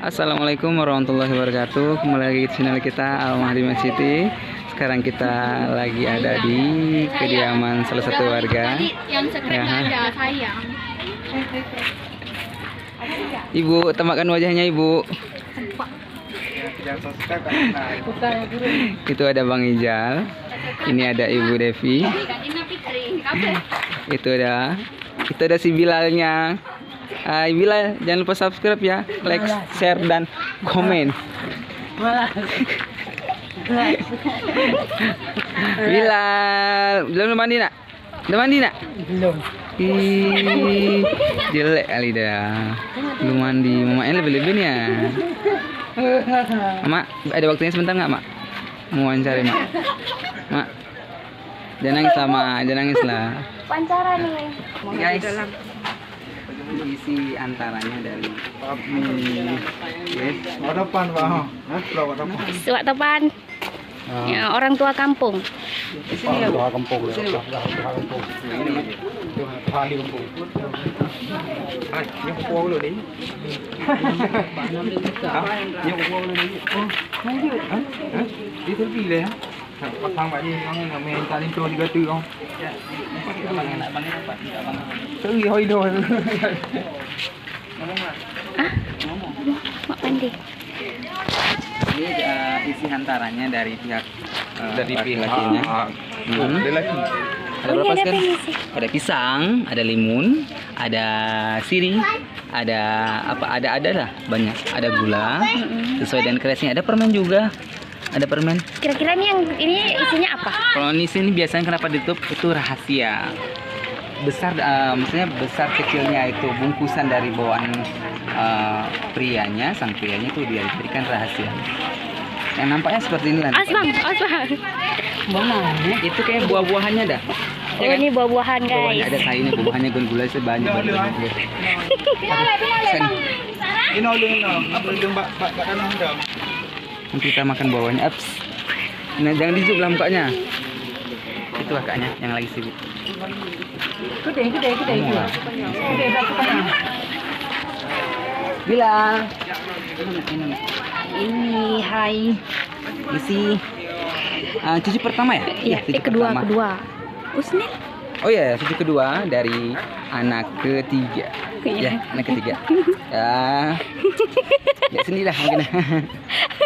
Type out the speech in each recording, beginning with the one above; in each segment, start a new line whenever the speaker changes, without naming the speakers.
Assalamualaikum warahmatullahi wabarakatuh. Kembali lagi di channel kita Al-Mahdi City. Sekarang kita lagi ada di kediaman salah satu warga. Ibu, temakan wajahnya Ibu. Itu ada Bang Ijal. Ini ada Ibu Devi. Itu ada si Bilalnya. Hai Bilal, jangan lupa subscribe ya, like, share, dan komen. Bilal, belum mandi nak? Udah mandi nak?
Belum.
Ih, jelek kali dah. Belum mandi, mamanya lebih-lebih nih ya. Mak, ada waktunya sebentar nggak Mak? Mau wawancara Mak. Mak, jangan nangis lah Mak, jangan nangis lah.
Wawancara nih.
Guys, isi antaranya dari
Wadapan Pak.
Suat tepan. Ya, orang tua kampung.
di sini ya Bu.
Kampung.
Sini Bu.
Ini Kali kampung. Yang kuah dulu ni. Yang kuah dulu ni. Dia tepi lah. Pasang pak ni orang main talent tu 3 tu orang. Seri hoi dah.
Mak mandi.
Ini isi hantarannya dari pihak
Dari pihak
lakinya.
Ada lagi.
Ada
Ini
berapa
ada
sekarang?
penisi.
Ada pisang, ada limun, ada siri, ada apa? Ada lah banyak. Ada gula, sesuai dengan kreasinya. Ada permen juga. Ada permen.
Kira-kira nih yang ini isinya apa?
Kalau di sini biasanya kenapa ditutup itu rahasia. Besar, maksudnya besar kecilnya itu bungkusan dari bawaan sang prianya itu dia diberikan rahasia. Yang nampaknya seperti ini lah.
Asbang.
Mana? Itu kayak buah-buahannya dah.
Oh, ini buah-buahan
Buahnya
guys.
ada sayurnya, buahnya gula sebanyak.
Ini oleh apa yang bak tanah dah.
Nanti kita makan bawahnya. Ups. Nah, jangan di zoom lah mukanya. Itu kakaknya yang lagi sibuk. Bila ini hai isi cucu pertama ya?
Iya,
cucu
kedua.
pertama.
Usni.
Oh ya, cucu kedua dari anak ketiga.
Iya.
Ya, anak ketiga. Ya sendirilah mungkin.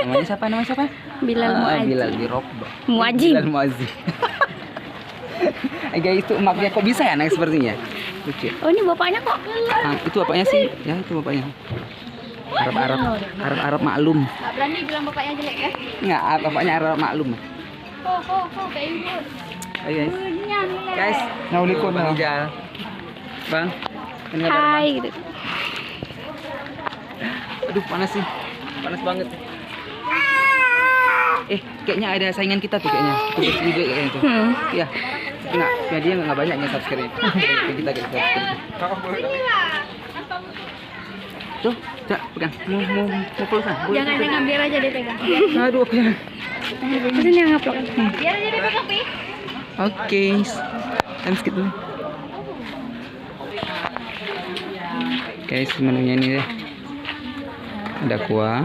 Namanya siapa?
Bilal Muazzin.
Bilal Dirokba.
Muazzin.
Bilal Muazzin. Guys, itu maknya kok bisa ya anak sepertinya? Lucu.
Oh, ini bapaknya kok.
Itu bapaknya sih, ya itu bapaknya. Arab maklum.
Gak berani bilang bapaknya jelek ya?
Enggak, bapaknya Arab maklum.
Kayak ibu.
Ayo guys.
Assalamualaikum.
Bang Ijal. Bang. Ini ada
Hai gitu.
Bang. Aduh panas sih. Panas banget. Kayaknya ada saingan kita tuh kayaknya. Itu juga kayaknya tuh. Iya. Enggak, ya dia enggak banyak yang subscribe. Kita subscribe. Tuh, Cak, pegang. Mau pulsa.
Jangan biar aja dia pegang.
Aduh, oke.
Terus ini yang ngupload. Biar aja dia pegang, Pi.
Oke. Time skip dulu. Guys, menunya ini deh. Ada kuah,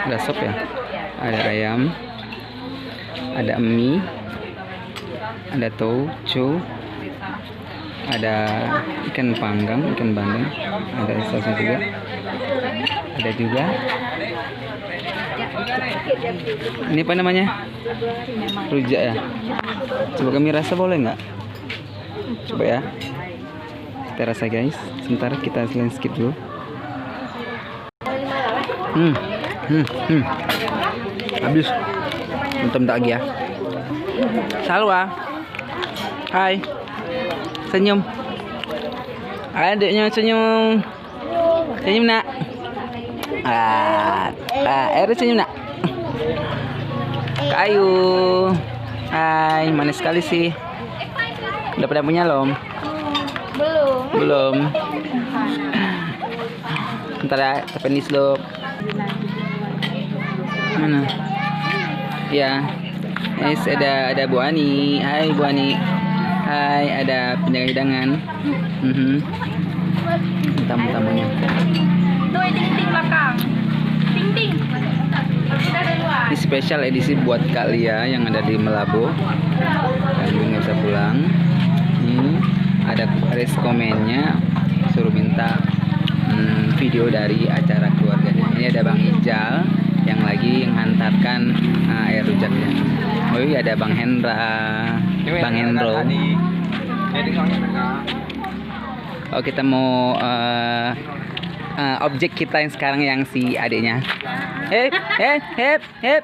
ada sop ya. Ada ayam. Ada mie. Ada tauco. Ada ikan panggang, ikan bandeng. Ada sausnya juga. Ada juga. Ini apa namanya? Rujak ya. Coba kami rasa boleh nggak? Coba ya. Kita rasa guys. Sebentar kita skip dulu. Habis. Nonton tak lagi ya. Salwa. Hai. Senyum. Adiknya senyum. Senyum nak. Eris senyum nak. Kayu. Hai, manis sekali sih. Udah pada punya lom? Belum. Ntar ya, penis lo. Mana? Ya. Guys, ada Bu Ani. Hai Bu Ani. Hai, ada penjaga hidangan. Tamu-tamunya.
Tuh, ting-ting belakang.
spesial edisi buat kalian yang ada di Melabu dan nggak bisa pulang. Ini ada komennya suruh minta video dari acara keluarganya. Ini ada Bang Ijal yang lagi menghantarkan air rujaknya. Oh iya, ada Bang Hendra, Bang Hendro. Oh, kita mau objek kita yang sekarang yang si adiknya. Hep.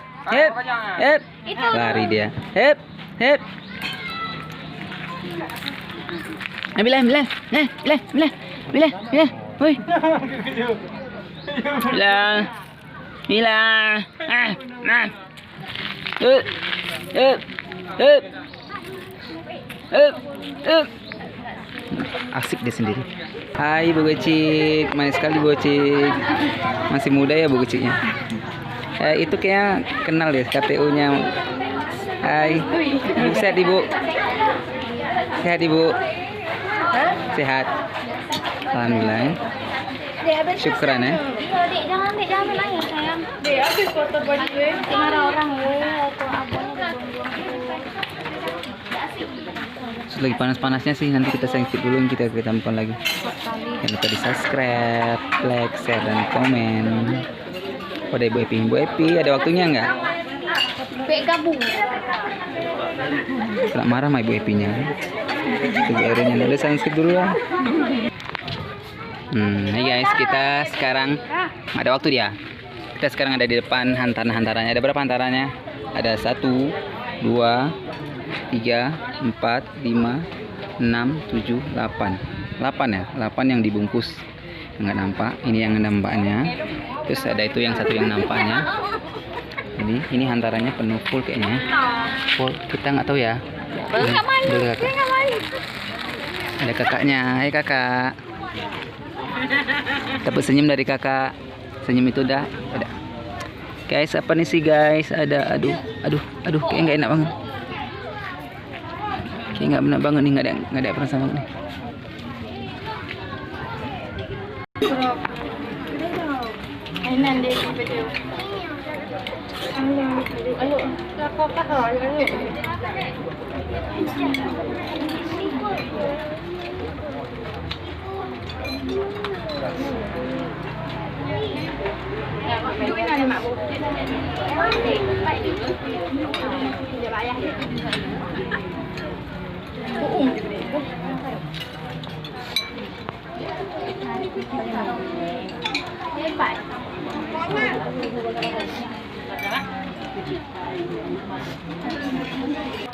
Lari dia. Hep. Bila. Woi. Bila. Nah. Asik dia sendiri. Hai Bu Gecik, manis sekali Bu Gecik. Masih muda ya Bu Geciknya. Itu kayak kenal deh KTU-nya. Hai. Sehat Ibu. Sehat Ibu. Sehat. Alhamdulillah. Syukran ya.
Dek, jangan nanya sayang. Dek, habis foto baju gue. Marah orang tuh abangnya
Lagi panas-panasnya sih, nanti kita sengkit dulu, kita tampilkan lagi. Jangan lupa di subscribe, like, share, dan komen. Oh, ada Ibu Epi, ada waktunya nggak?
gabung.
Nggak marah sama Ibu Epinya. Ibu Epinya udah subscribe dulu ya. Hey guys, kita sekarang ada waktu dia. Kita sekarang ada di depan hantarannya. Ada berapa hantarannya? Ada 1, 2, 3, 4, 5, 6, 7, 8. 8 ya, 8 yang dibungkus. Nggak nampak. Ini yang nampaknya. Terus ada itu yang satu yang nampaknya. Jadi ini hantarannya penuh full kayaknya. Full, kita nggak tahu ya. Ada kakaknya. Hai kakak. Dapat senyum dari kakak. Senyum itu udah ada. Guys, apa nih sih guys? Ada aduh, kayak nggak enak banget. Kayak nggak benar banget nih, nggak ada perasaan banget nih.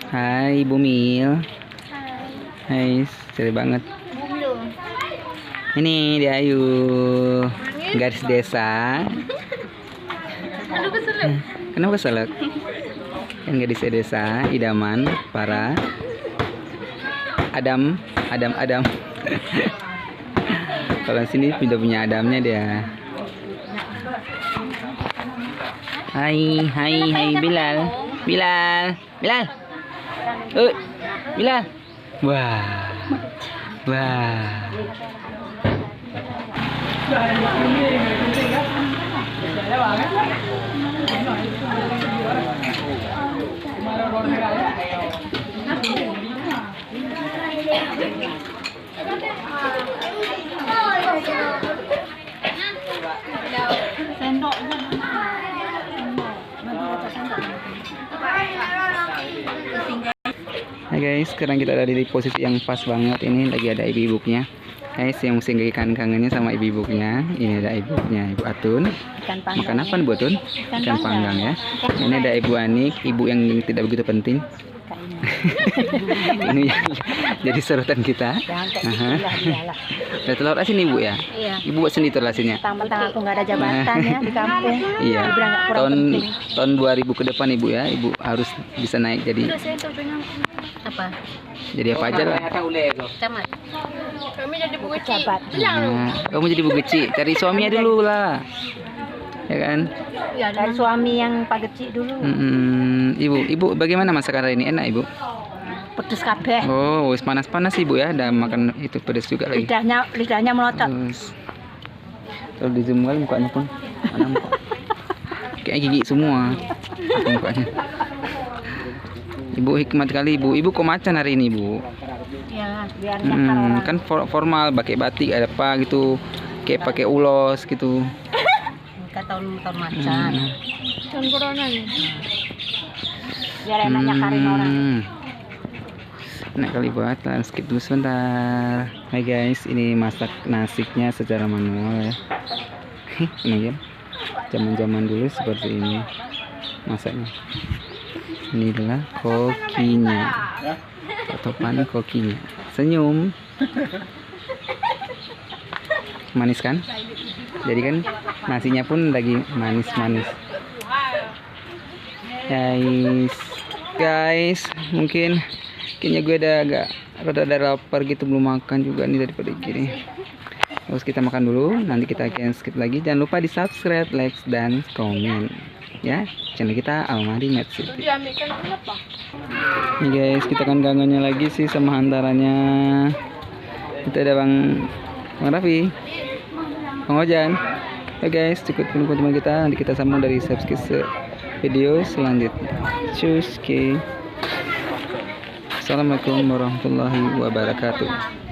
Hai Ibu Mil. Hai, seru banget. Ini dia Ayu, gadis desa. Kenapa keselak? Kan gadis desa, idaman para Adam. Kalau sini sudah punya Adamnya dia. Hai Bilal. Bilal. Wah. Hai guys, sekarang kita ada di posisi yang pas banget. Ini lagi ada ibu-ibunya. Guys, yang mesti kangen-kangennya sama ibu-ibunya. Ini ada ibunya, Ibu Atun. Makan apa Bu Atun? Ikan panggang ya. Ini ada Ibu Anik, ibu yang tidak begitu penting. Ini yang jadi sorotan kita. Ada telur asin Ibu ya?
Iya.
Ibu buat sendiri telur asinnya.
Tentang aku nggak ada jabatan ya di kampung.
Iya. Tahun 2000 ke depan Ibu ya, Ibu harus bisa naik jadi
Apa?
Jadi apa aja lah.
Camat. Kami jadi Bu Geci.
Kamu jadi Bu Geci, cari suaminya dulu lah. Ya kan?
Ya, dari suami yang Pak Geci dulu.
Ibu bagaimana masakan hari ini? Enak Ibu?
Pedes kabeh.
Oh, wis panas-panas Ibu ya, udah makan itu pedes juga lagi.
Lidahnya melotot.
Kalau di zoom kali mukanya pun kayak gigi semua. mukanya. Ibu hikmat kali ibu. Ibu kok macan hari ini ibu?
Iyalah, biar nyakar orang.
Kan formal pakai batik ada apa gitu. Kayak pakai ulos gitu.
Kita tahun macan. Tahun corona nih. Biar enak nyakarin orang.
Enak kali buat skip dulu sebentar. Hai guys, ini masak nasinya secara manual ya. Ini ya. Zaman-zaman dulu seperti ini masaknya. Inilah kokinya. Atau pan kokinya. Senyum. Manis kan? Jadi kan nasinya pun lagi manis-manis. Guys, mungkin kayaknya gue rada lapar gitu, belum makan juga nih daripada gini. Terus kita makan dulu, nanti kita akan skip lagi. Jangan lupa di subscribe, like, dan komen ya channel kita Almari Med City. Nih guys, kita akan kangennya lagi sih sama hantarannya. Kita ada Bang Raffi, Bang Ojan. Oke guys, cukup dulu teman kita. Nanti kita sambung dari subscribe video selanjutnya. Cus. Assalamualaikum warahmatullahi wabarakatuh.